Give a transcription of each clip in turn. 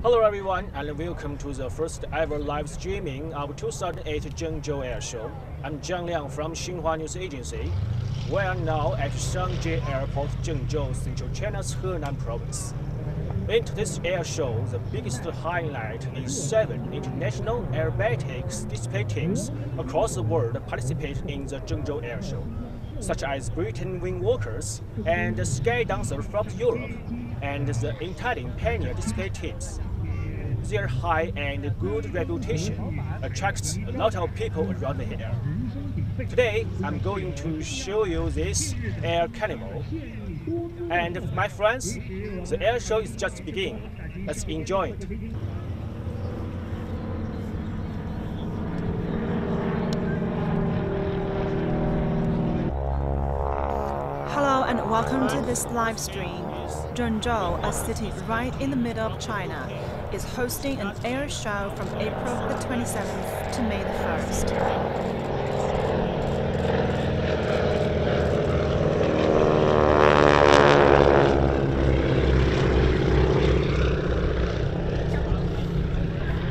Hello everyone, and welcome to the first ever live streaming of 2008 Zhengzhou Air Show. I'm Zhang Liang from Xinhua News Agency. We are now at Zhengzhou Airport, Zhengzhou, Central China's Henan province. In today's air show, the biggest highlight is 7 international aerobatics display teams across the world participate in the Zhengzhou Air Show, such as Britain Wingwalkers and the Sky Dancer from Europe, and the Italian Pioneer display teams. Their high and good reputation attracts a lot of people around here. Today, I'm going to show you this air carnival. And my friends, the air show is just beginning. Let's enjoy it. Hello and welcome to this live stream. Zhengzhou, a city right in the middle of China, is hosting an air show from April the 27th to May the 1st.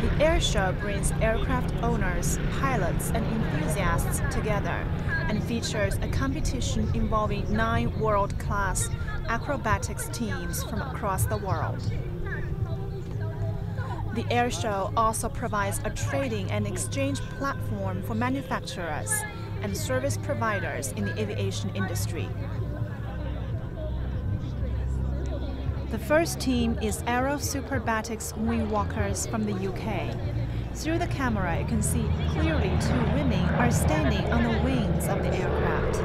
The air show brings aircraft owners, pilots, and enthusiasts together and features a competition involving 9 world-class acrobatics teams from across the world. The air show also provides a trading and exchange platform for manufacturers and service providers in the aviation industry. The first team is aerobatics Wingwalkers from the UK. Through the camera, you can see clearly 2 women are standing on the wings of the aircraft.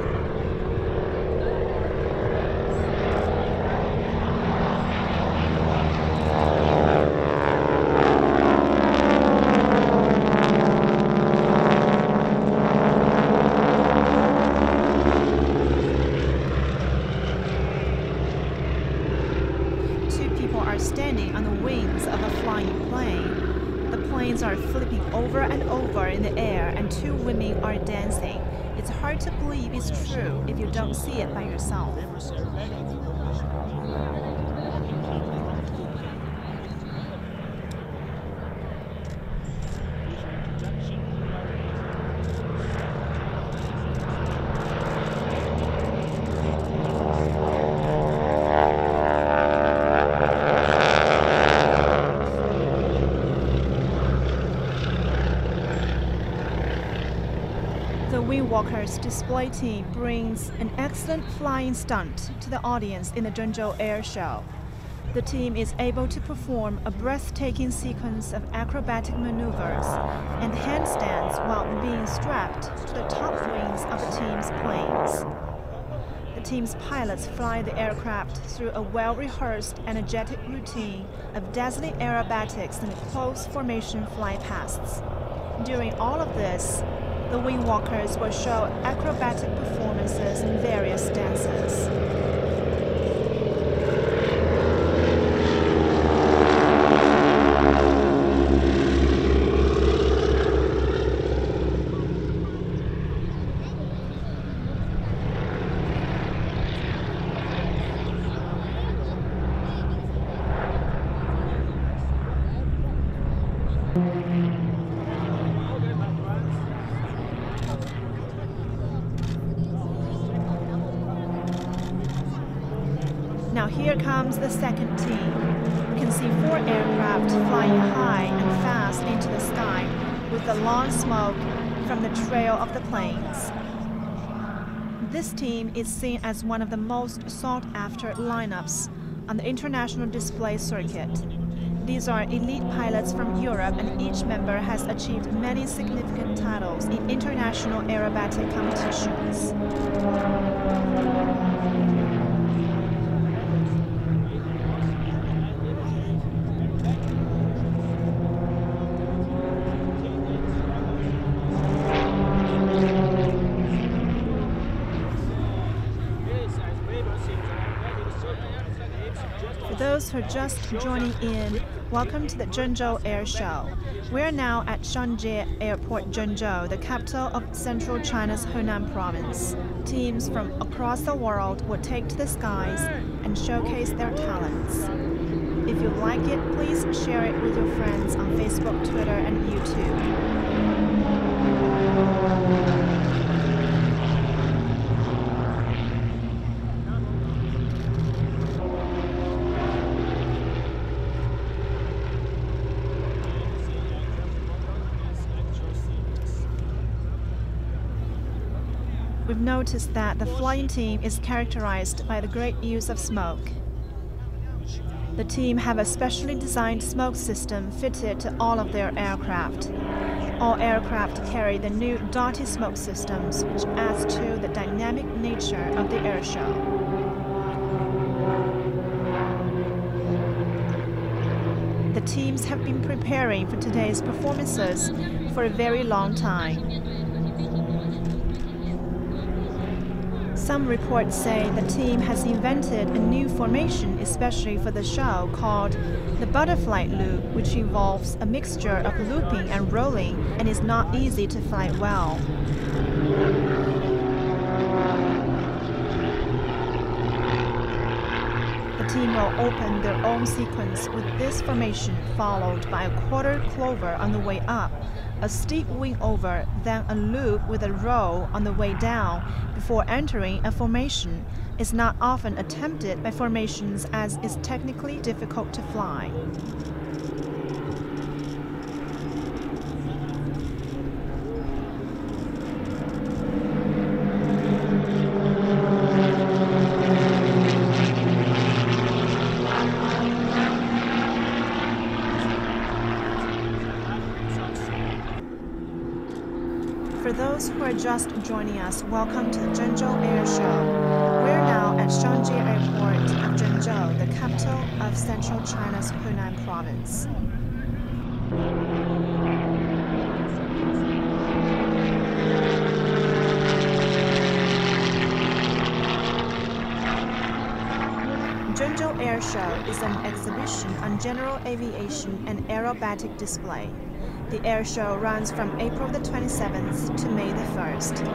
Standing on the wings of a flying plane. The planes are flipping over and over in the air and 2 women are dancing. It's hard to believe it's true if you don't see it by yourself. The Wingwalkers display team brings an excellent flying stunt to the audience in the Zhengzhou Air Show. The team is able to perform a breathtaking sequence of acrobatic maneuvers and handstands while being strapped to the top wings of the team's planes. The team's pilots fly the aircraft through a well-rehearsed, energetic routine of dazzling aerobatics and close formation flypasts. During all of this, the Wingwalkers will show acrobatic performances in various dances. Now here comes the second team. You can see 4 aircraft flying high and fast into the sky with the long smoke from the trail of the planes. This team is seen as one of the most sought-after lineups on the international display circuit. These are elite pilots from Europe, and each member has achieved many significant titles in international aerobatic competitions. For those who are just joining in, welcome to the Zhengzhou Air Show. We are now at Zhengzhou Airport, Zhengzhou, the capital of central China's Henan province. Teams from across the world will take to the skies and showcase their talents. If you like it, please share it with your friends on Facebook, Twitter, and YouTube. We've noticed that the flying team is characterized by the great use of smoke. The team have a specially designed smoke system fitted to all of their aircraft. All aircraft carry the new dotty smoke systems, which adds to the dynamic nature of the air show. The teams have been preparing for today's performances for a very long time. Some reports say the team has invented a new formation especially for the show called the butterfly loop, which involves a mixture of looping and rolling and is not easy to fly well. The team will open their own sequence with this formation, followed by a quarter clover on the way up, a steep wing over, then a loop with a roll on the way down before entering a formation. Is not often attempted by formations as it's technically difficult to fly. For those who are just joining us, welcome to the Zhengzhou Air Show. We're now at Zhengzhou Airport of Zhengzhou, the capital of central China's Henan province. Zhengzhou Air Show is an exhibition on general aviation and aerobatic display. The air show runs from April the 27th to May the 1st.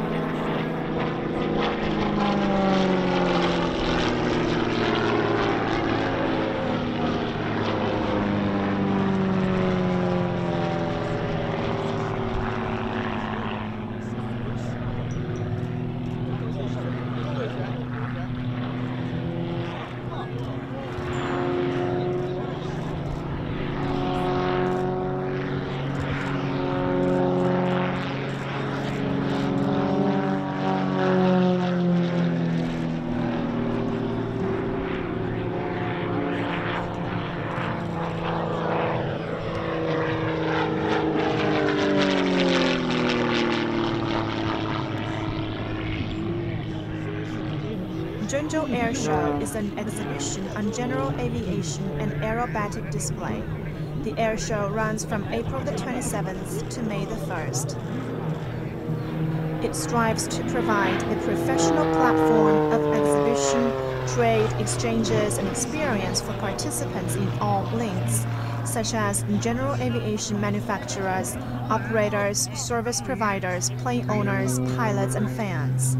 Zhengzhou Air Show is an exhibition on general aviation and aerobatic display. The air show runs from April the 27th to May the 1st. It strives to provide a professional platform of exhibition, trade, exchanges, and experience for participants in all links, such as general aviation manufacturers, operators, service providers, plane owners, pilots, and fans.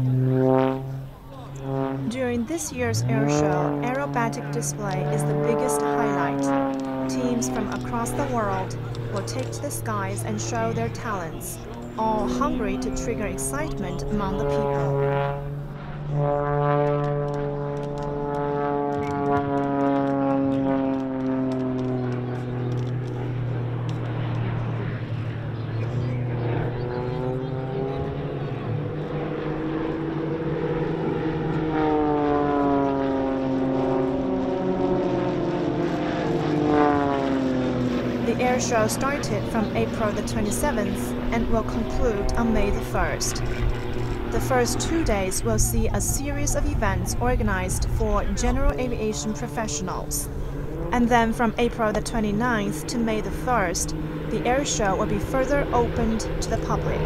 During this year's air show, aerobatic display is the biggest highlight. Teams from across the world will take to the skies and show their talents, all hungry to trigger excitement among the people. The air show started from April the 27th and will conclude on May the 1st. The first 2 days will see a series of events organized for general aviation professionals. And then from April the 29th to May the 1st, the air show will be further opened to the public.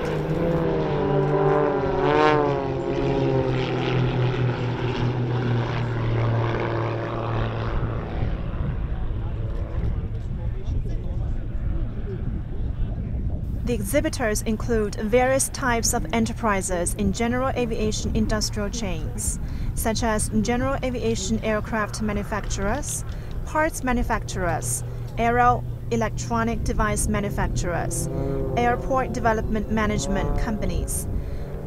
The exhibitors include various types of enterprises in general aviation industrial chains, such as general aviation aircraft manufacturers, parts manufacturers, electronic device manufacturers, airport development management companies,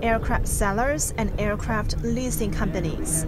aircraft sellers, and aircraft leasing companies.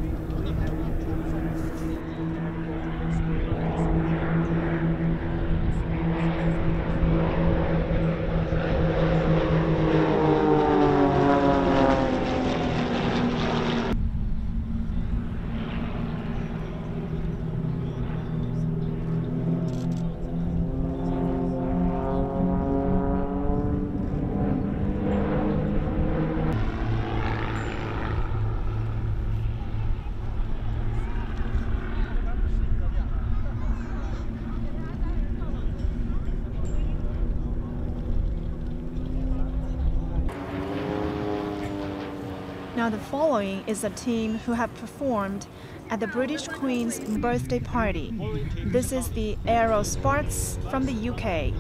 Now the following is a team who have performed at the British Queen's birthday party. This is the Aerosparks from the UK.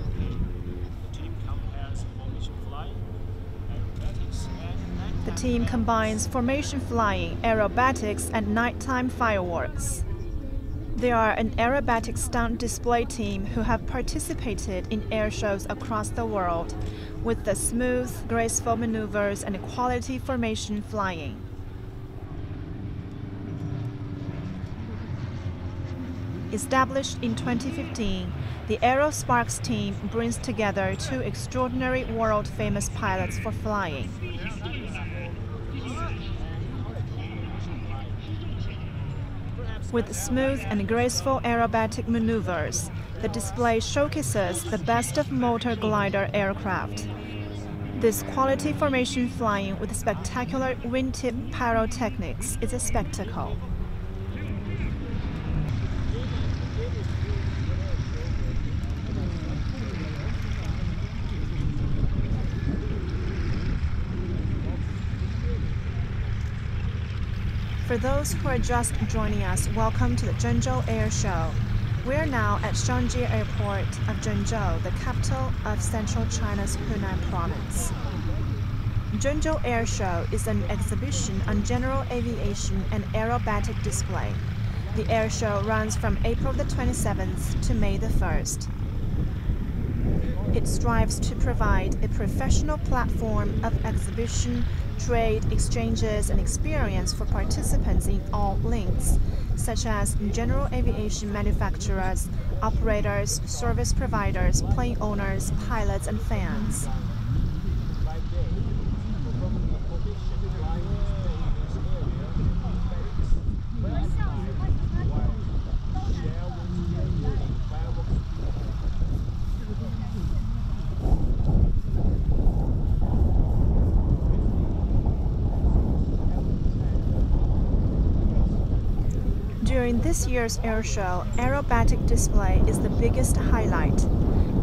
The team combines formation flying, aerobatics, and nighttime fireworks. They are an aerobatic stunt display team who have participated in air shows across the world with the smooth, graceful maneuvers and quality formation flying. Established in 2015, the Aerosparks team brings together two extraordinary world-famous pilots for flying. With smooth and graceful aerobatic maneuvers, the display showcases the best of motor glider aircraft. This quality formation flying with spectacular wingtip pyrotechnics is a spectacle. For those who are just joining us, welcome to the Zhengzhou Air Show. We are now at Zhengzhou Airport of Zhengzhou, the capital of central China's Henan province. Zhengzhou Air Show is an exhibition on general aviation and aerobatic display. The air show runs from April the 27th to May the 1st. It strives to provide a professional platform of exhibition, trade, exchanges, and experience for participants in all links, such as general aviation manufacturers, operators, service providers, plane owners, pilots, and fans. During this year's air show, aerobatic display is the biggest highlight.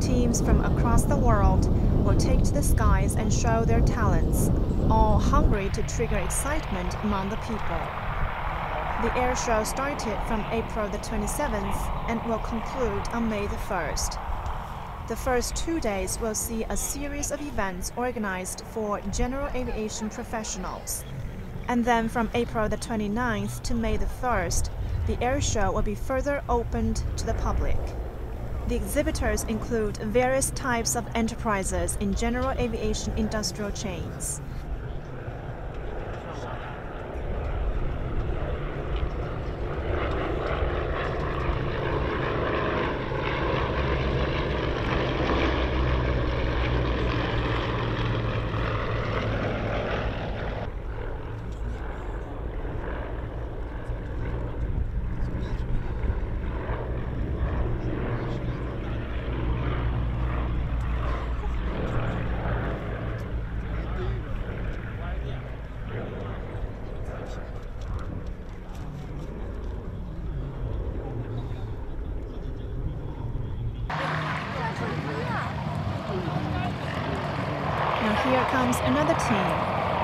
Teams from across the world will take to the skies and show their talents, all hungry to trigger excitement among the people. The air show started from April the 27th and will conclude on May the 1st. The first 2 days will see a series of events organized for general aviation professionals. And then from April the 29th to May the 1st, the air show will be further opened to the public. The exhibitors include various types of enterprises in general aviation industrial chains. Now here comes another team.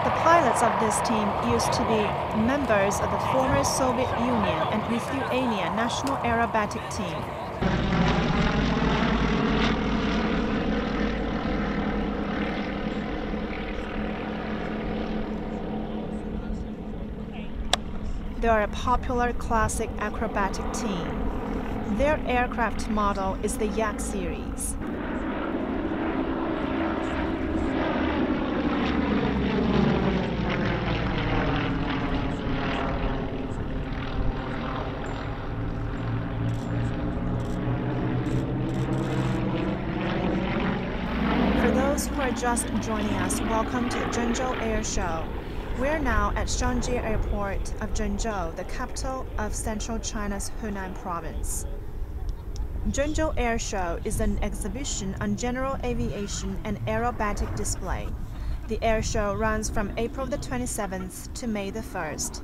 The pilots of this team used to be members of the former Soviet Union and Lithuania National Aerobatic Team. They are a popular classic acrobatic team. Their aircraft model is the Yak series. For those who are just joining us, welcome to the Zhengzhou Air Show. We're now at Zhengzhou Airport of Zhengzhou, the capital of central China's Henan province. Zhengzhou Air Show is an exhibition on general aviation and aerobatic display. The air show runs from April the 27th to May the 1st.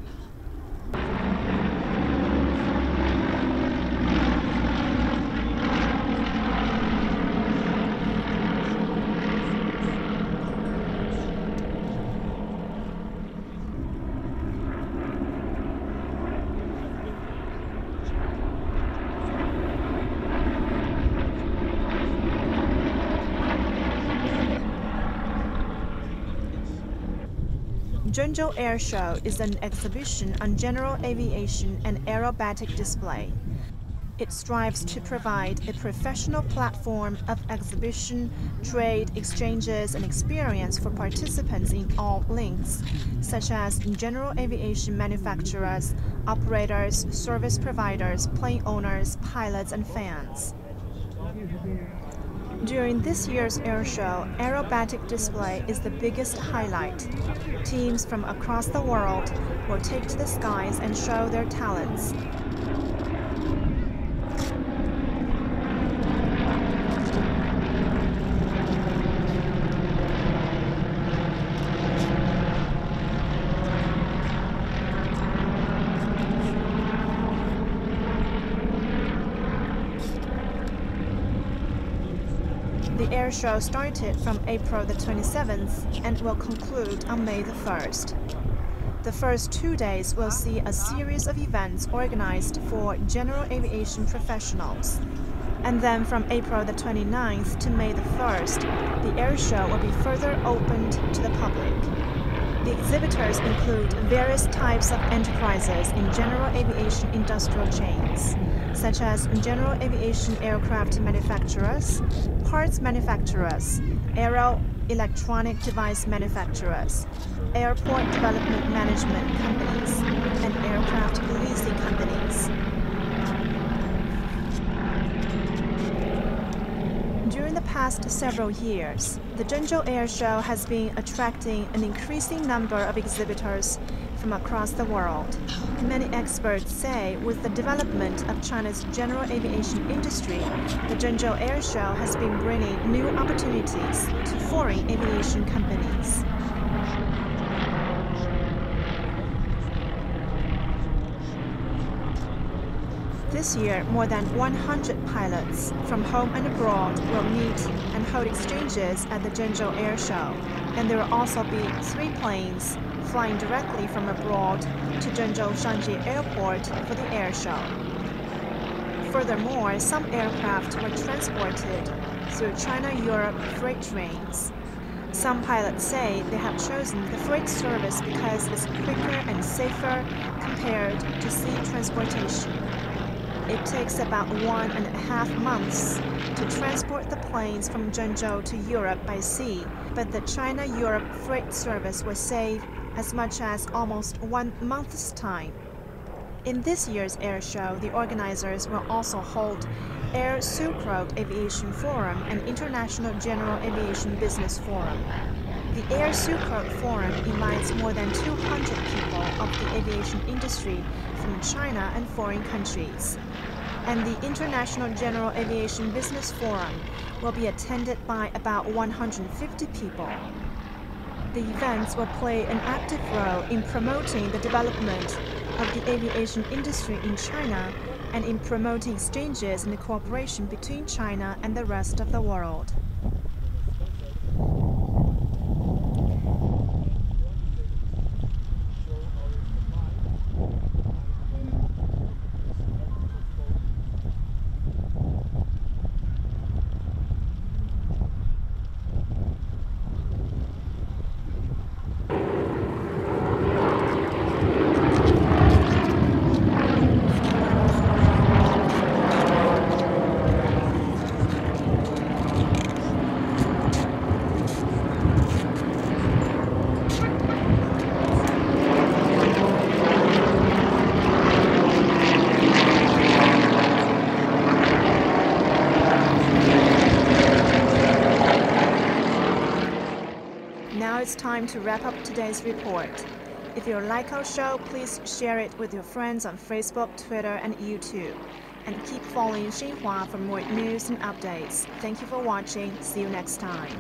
Zhengzhou Air Show is an exhibition on general aviation and aerobatic display. It strives to provide a professional platform of exhibition, trade, exchanges, and experience for participants in all links, such as general aviation manufacturers, operators, service providers, plane owners, pilots, and fans. During this year's air show, aerobatic display is the biggest highlight. Teams from across the world will take to the skies and show their talents. The air show started from April the 27th and will conclude on May the 1st. The first 2 days will see a series of events organized for general aviation professionals. And then from April the 29th to May the 1st, the air show will be further opened to the public. The exhibitors include various types of enterprises in general aviation industrial chains, such as general aviation aircraft manufacturers, parts manufacturers, aero-electronic device manufacturers, airport development management companies, and aircraft leasing companies. During the past several years, the Zhengzhou Air Show has been attracting an increasing number of exhibitors from across the world. Many experts say with the development of China's general aviation industry, the Zhengzhou Air Show has been bringing new opportunities to foreign aviation companies. This year, more than 100 pilots from home and abroad will meet and hold exchanges at the Zhengzhou Air Show, and there will also be 3 planes flying directly from abroad to Zhengzhou Shanji Airport for the air show. Furthermore, some aircraft were transported through China-Europe freight trains. Some pilots say they have chosen the freight service because it's quicker and safer compared to sea transportation. It takes about 1.5 months to transport the planes from Zhengzhou to Europe by sea, but the China-Europe freight service will save as much as almost 1 month's time. In this year's air show, the organizers will also hold Air Silk Road Aviation Forum and International General Aviation Business Forum. The Air Silk Road Forum invites more than 200 people of the aviation industry from China and foreign countries. And the International General Aviation Business Forum will be attended by about 150 people. The events will play an active role in promoting the development of the aviation industry in China and in promoting exchanges and cooperation between China and the rest of the world. time to wrap up today's report. If you like our show, please share it with your friends on Facebook, Twitter, and YouTube. And keep following Xinhua for more news and updates. Thank you for watching. See you next time.